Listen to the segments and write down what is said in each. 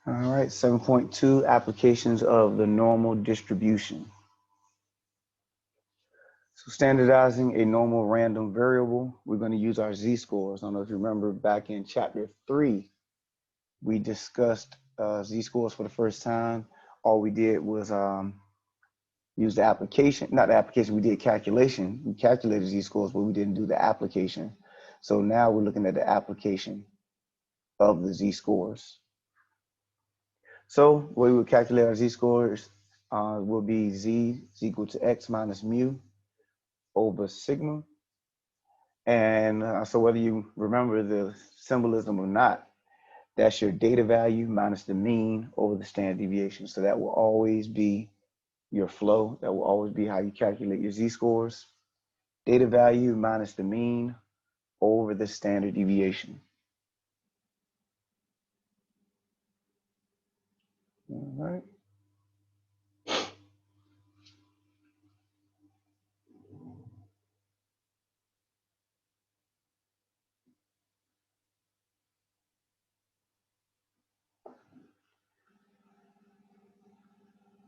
All right, 7.2, applications of the normal distribution. So standardizing a normal random variable, we're going to use our z-scores. I don't know if you remember back in chapter 3, we discussed z-scores for the first time. All we did was use the application, not the application, we did calculation. We calculated z-scores, but we didn't do the application. So now we're looking at the application of the z-scores. So the way we would calculate our z-scores will be z is equal to x minus mu over sigma. And so whether you remember the symbolism or not, that's your data value minus the mean over the standard deviation. So that will always be your flow. That will always be how you calculate your z-scores. Data value minus the mean over the standard deviation. All right.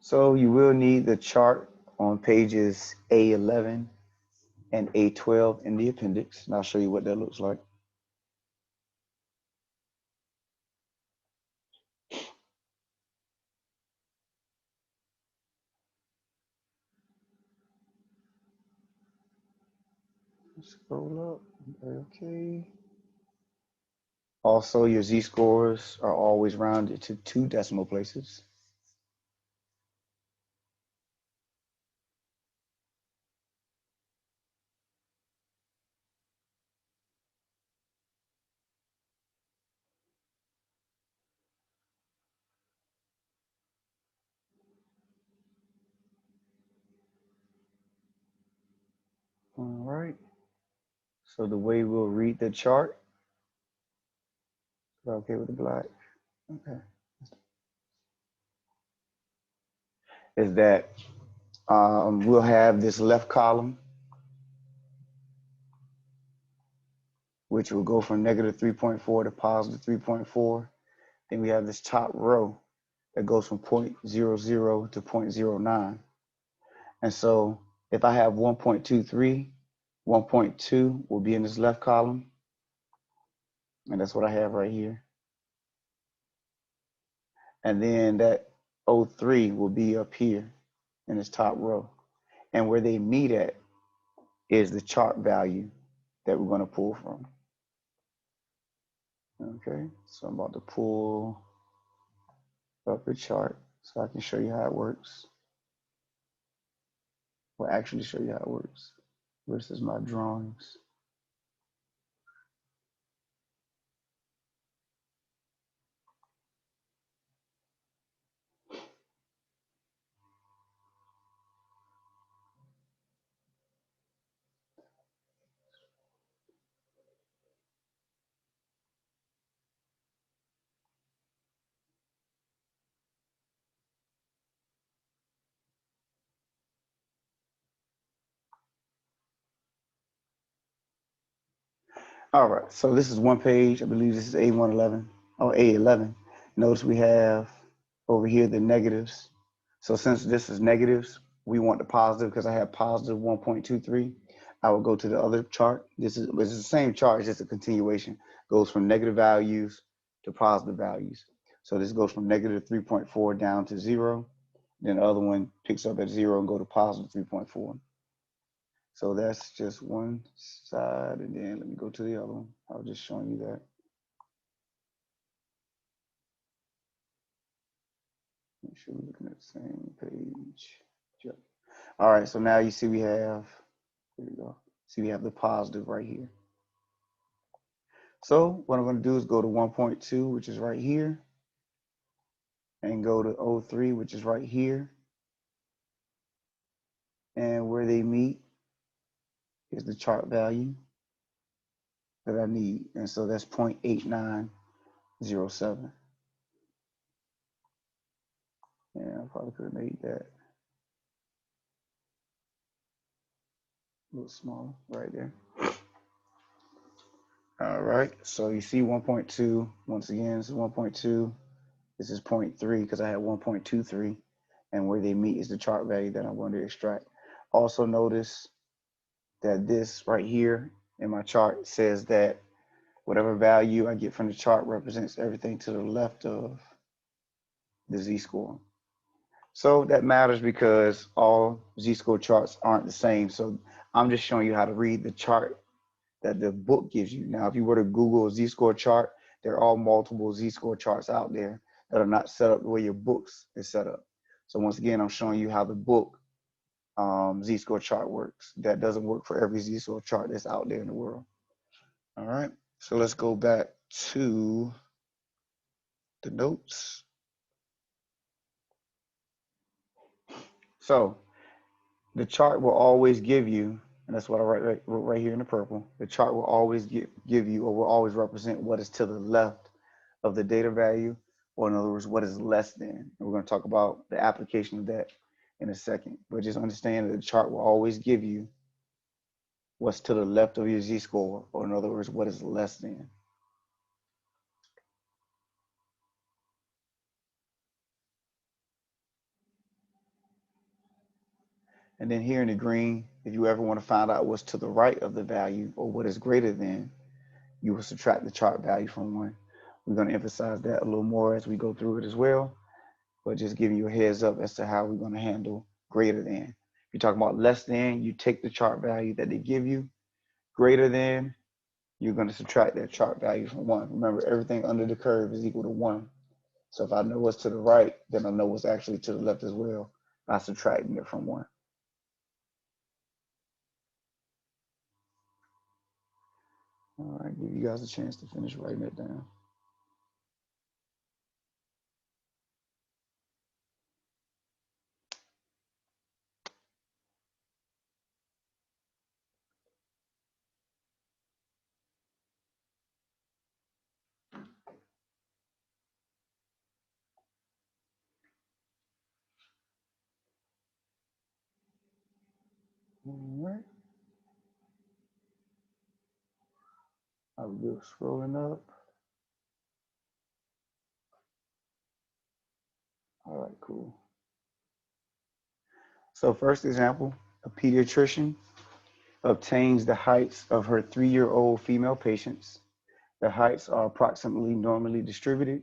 So you will need the chart on pages A11 and A12 in the appendix, and I'll show you what that looks like. Scroll up. Okay. Also, your z-scores are always rounded to 2 decimal places. All right. So the way we'll read the chart, okay with the black, okay, is that we'll have this left column, which will go from negative 3.4 to positive 3.4. Then we have this top row that goes from 0.00 to 0.09. And so if I have 1.23, 1.2 will be in this left column. And that's what I have right here. And then that 0.3 will be up here in this top row. And where they meet at is the chart value that we're going to pull from. Okay, so I'm about to pull up a chart so I can show you how it works. Well, actually show you how it works versus my drawings. All right, so this is one page. I believe this is A111 or A11. Notice we have over here the negatives. So since this is negatives, we want the positive because I have positive 1.23. I will go to the other chart. This is the same chart, it's just a continuation. Goes from negative values to positive values. So this goes from negative 3.4 down to 0. Then the other one picks up at 0 and go to positive 3.4. So that's just one side, and then let me go to the other one. I was just showing you that. Make sure we're looking at the same page. Yep. All right, so now you see we have, here we go. See we have the positive right here. So what I'm going to do is go to 1.2, which is right here, and go to 0.3, which is right here. And where they meet is the chart value that I need. And so that's 0.8907. Yeah, I probably could have made that a little smaller right there. All right, so you see 1.2, once again, this is 1.2, This is 0.3 because I had 1.23, and where they meet is the chart value that I'm going to extract. Also notice that this right here in my chart says that whatever value I get from the chart represents everything to the left of the z-score. So that matters because all z-score charts aren't the same. So I'm just showing you how to read the chart that the book gives you. Now, if you were to Google a z-score chart, there are all multiple z-score charts out there that are not set up the way your books is set up. So once again, I'm showing you how the book z-score chart works. That doesn't work for every z-score chart that's out there in the world. All right, so let's go back to the notes. So the chart will always give you, and that's what I wrote right here in the purple, the chart will always give you, or will always represent what is to the left of the data value, or in other words, what is less than. And we're going to talk about the application of that in a second. But just understand that the chart will always give you what's to the left of your z-score, or in other words, what is less than. And then here in the green, if you ever want to find out what's to the right of the value, or what is greater than, you will subtract the chart value from 1. We're going to emphasize that a little more as we go through it as well, but just giving you a heads up as to how we're going to handle greater than. If you're talking about less than, you take the chart value that they give you. Greater than, you're going to subtract that chart value from 1. Remember, everything under the curve is equal to 1. So if I know what's to the right, then I know what's actually to the left as well by subtracting it from 1. All right, give you guys a chance to finish writing it down. All right. I'll be scrolling up. All right, cool. So first example, a pediatrician obtains the heights of her 3-year-old female patients. The heights are approximately normally distributed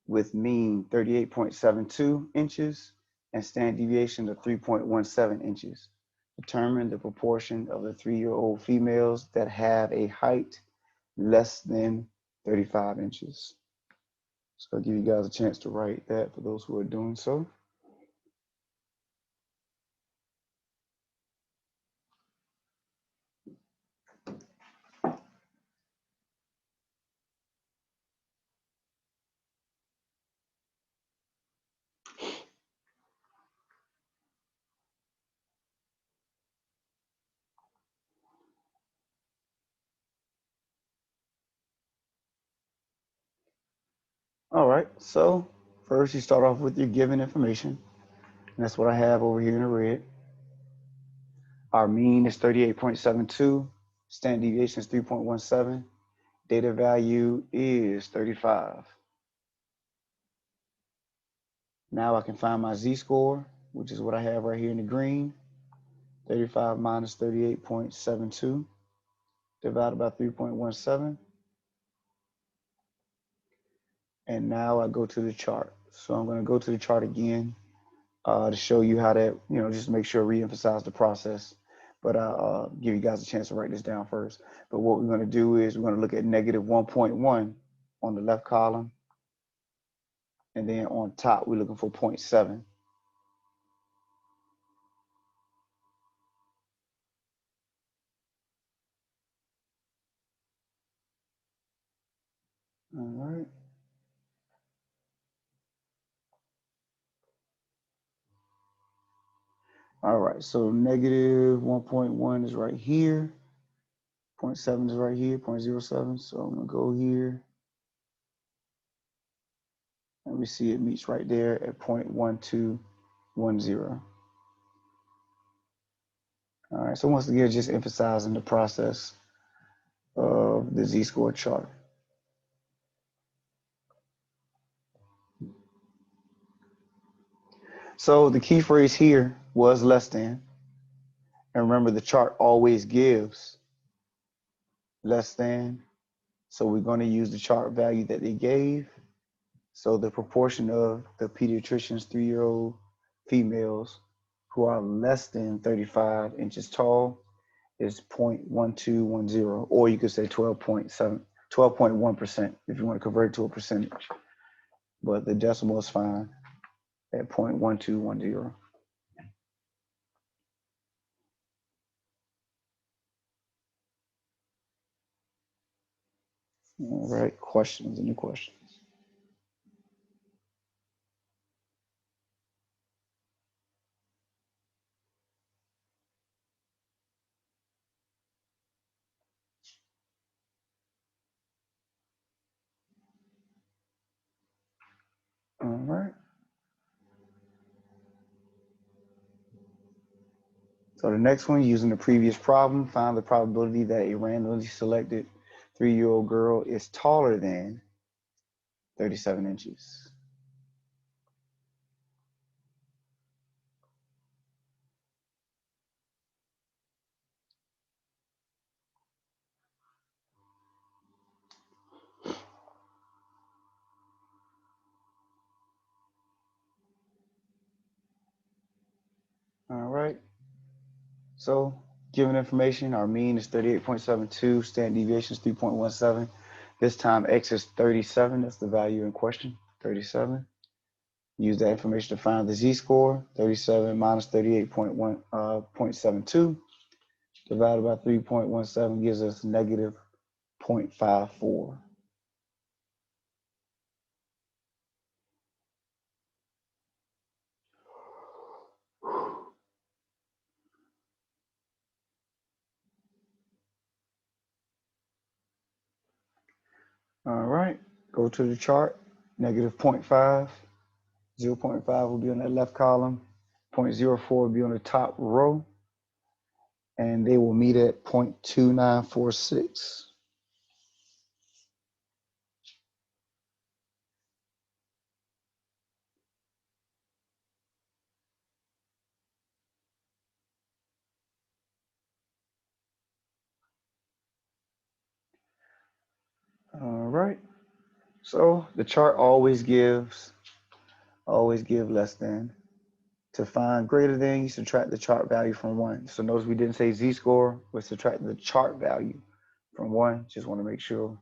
with mean 38.72 inches and standard deviation of 3.17 inches. Determine the proportion of the 3-year-old females that have a height less than 35 inches. So I'll give you guys a chance to write that for those who are doing so. All right, so first you start off with your given information, and that's what I have over here in the red. Our mean is 38.72, standard deviation is 3.17, data value is 35. Now I can find my z-score, which is what I have right here in the green. 35 minus 38.72 divided by 3.17. And now I go to the chart. So I'm going to go to the chart again to show you how that, just make sure re-emphasize the process. But I'll give you guys a chance to write this down first. But what we're going to do is we're going to look at negative 1.1 on the left column. And then on top, we're looking for 0.7. All right. All right, so negative 1.1 is right here. 0.7 is right here, 0.07. So I'm gonna go here. And we see it meets right there at 0.1210. All right, so once again, just emphasizing the process of the z-score chart. So the key phrase here was less than. And remember, the chart always gives less than. So we're going to use the chart value that they gave. So the proportion of the pediatrician's 3-year-old females who are less than 35 inches tall is 0.1210, or you could say 12.1% if you want to convert it to a percentage. But the decimal is fine at 0.1210. All right, questions, any questions? All right. So the next one, using the previous problem, find the probability that a randomly selected 3-year-old girl is taller than 37 inches. All right. So given information, our mean is 38.72, standard deviation is 3.17. This time X is 37. That's the value in question, 37. Use that information to find the z-score. 37 minus 38.72 divided by 3.17 gives us negative 0.54. All right, go to the chart. Negative 0.5, 0.5 will be on that left column, 0.04 will be on the top row, and they will meet at 0.2946. All right, so the chart always give less than. To find greater than, you subtract the chart value from 1. So notice we didn't say z-score, we're subtracting the chart value from 1. Just want to make sure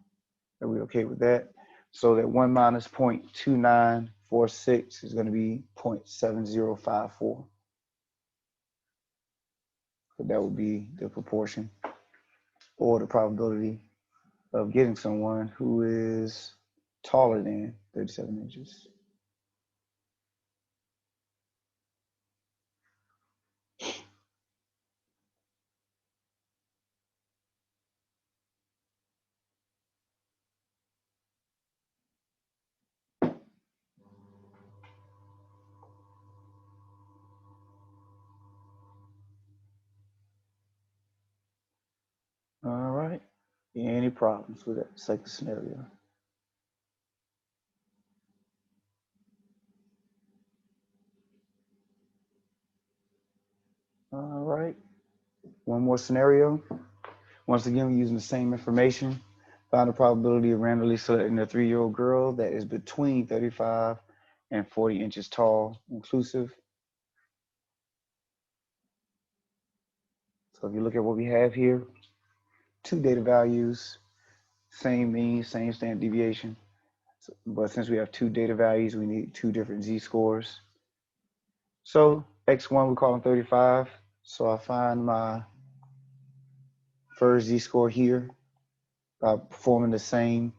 that we're okay with that. So that 1 minus 0.2946 is going to be 0.7054. So that would be the proportion or the probability of getting someone who is taller than 37 inches. All right. Any problems with that second scenario? All right. One more scenario. Once again, we're using the same information. Find the probability of randomly selecting a 3-year-old girl that is between 35 and 40 inches tall, inclusive. So if you look at what we have here, 2 data values, same mean, same standard deviation. But since we have 2 data values, we need 2 different z-scores. So x1, we call them 35. So I find my first z-score here by performing the same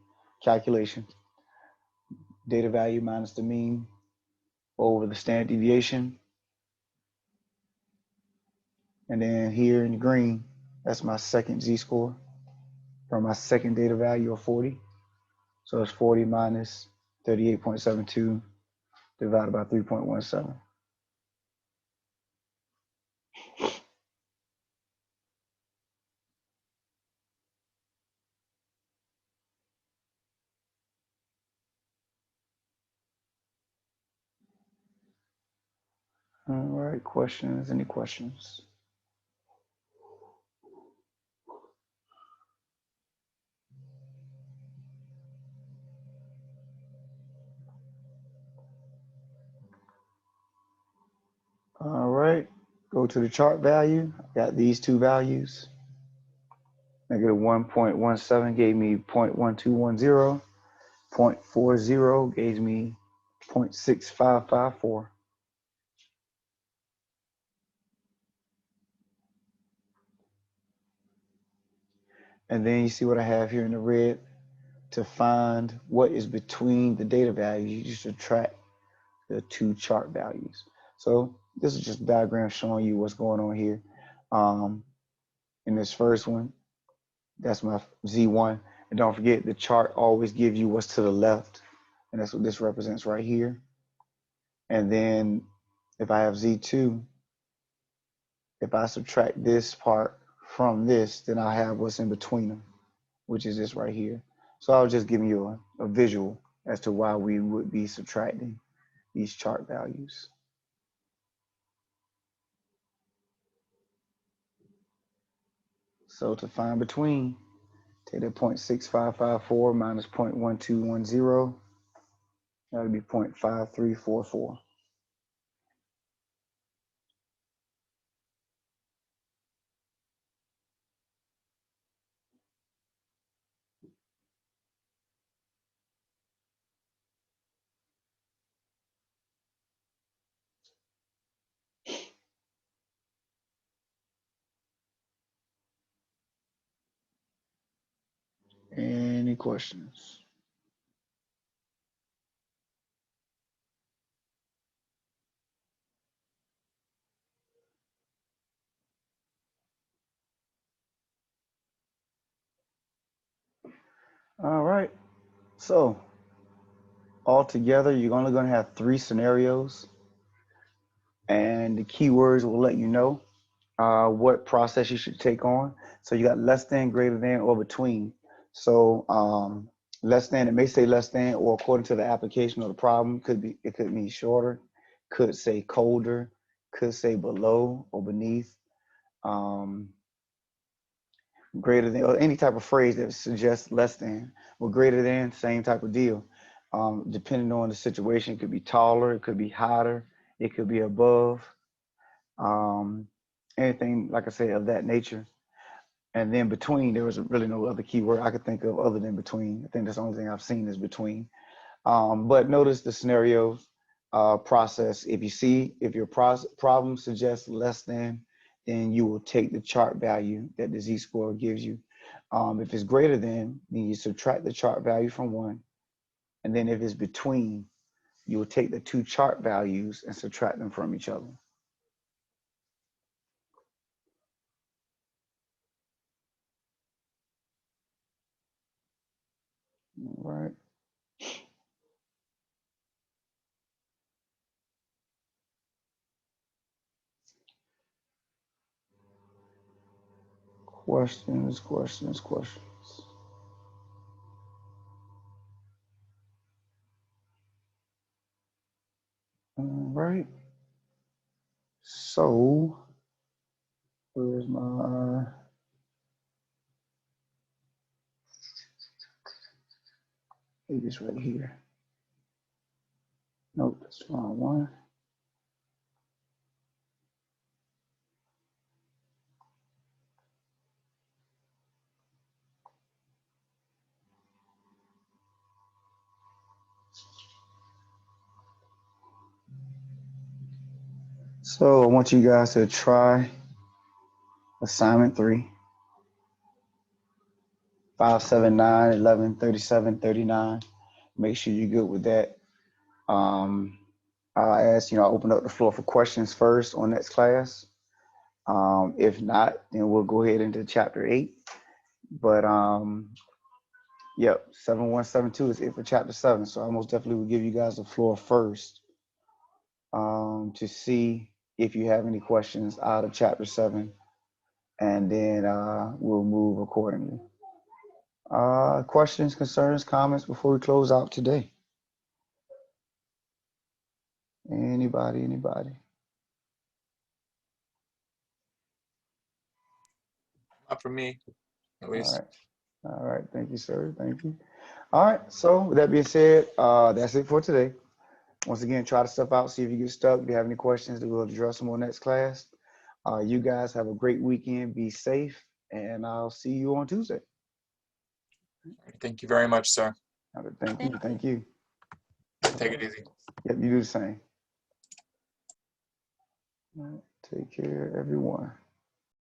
calculation. Data value minus the mean over the standard deviation. And then here in green, that's my second z-score from my second data value of 40. So it's 40 minus 38.72 divided by 3.17. All right, questions? Any questions? All right, go to the chart value. Got these two values. Negative 1.17 gave me 0.1210. 0.40 gave me 0.6554. And then you see what I have here in the red. To find what is between the data values, you subtract the two chart values. So this is just a diagram showing you what's going on here. In this first one, that's my Z1. And don't forget, the chart always gives you what's to the left. And that's what this represents right here. And then if I have Z2, if I subtract this part from this, then I have what's in between them, which is this right here. So I was just giving you a visual as to why we would be subtracting these chart values. So to find between, take that 0.6554 minus 0.1210, that would be 0.5344. Any questions? All right. So altogether, you're only going to have 3 scenarios, and the keywords will let you know what process you should take on. So you got less than, greater than, or between. So less than, it may say less than, or according to the application or the problem, it could mean shorter, could say colder, could say below or beneath. Greater than, or any type of phrase that suggests less than. Well, greater than, same type of deal. Depending on the situation, it could be taller, it could be hotter, it could be above, anything, like I said, of that nature. And then between, there was really no other keyword I could think of other than between. I think that's the only thing I've seen is between. But notice the scenario process. If your problem suggests less than, then you will take the chart value that the z-score gives you. If it's greater than, then you subtract the chart value from 1. And then if it's between, you will take the two chart values and subtract them from each other. All right. Questions, questions, questions. All right. So, where's my maybe it's right here. Nope, that's the wrong one. So I want you guys to try assignment 3, 579, 11, 37, 39. Make sure you're good with that. I'll ask, I'll open up the floor for questions first on next class. If not, then we'll go ahead into chapter 8. But yep, 7172 is it for chapter 7. So I most definitely will give you guys the floor first to see if you have any questions out of chapter 7, and then we'll move accordingly. Questions, concerns, comments before we close out today? Anybody? Not for me, at All least. right. All right. Thank you, sir. Thank you. All right. So with that being said, that's it for today. Once again, try the stuff out. See if you get stuck. If you have any questions, we'll address them on next class. You guys have a great weekend. Be safe, and I'll see you on Tuesday. Thank you very much, sir. All right, thank you. Thank you. Take it easy. Yep, you do the same. All right, take care, everyone.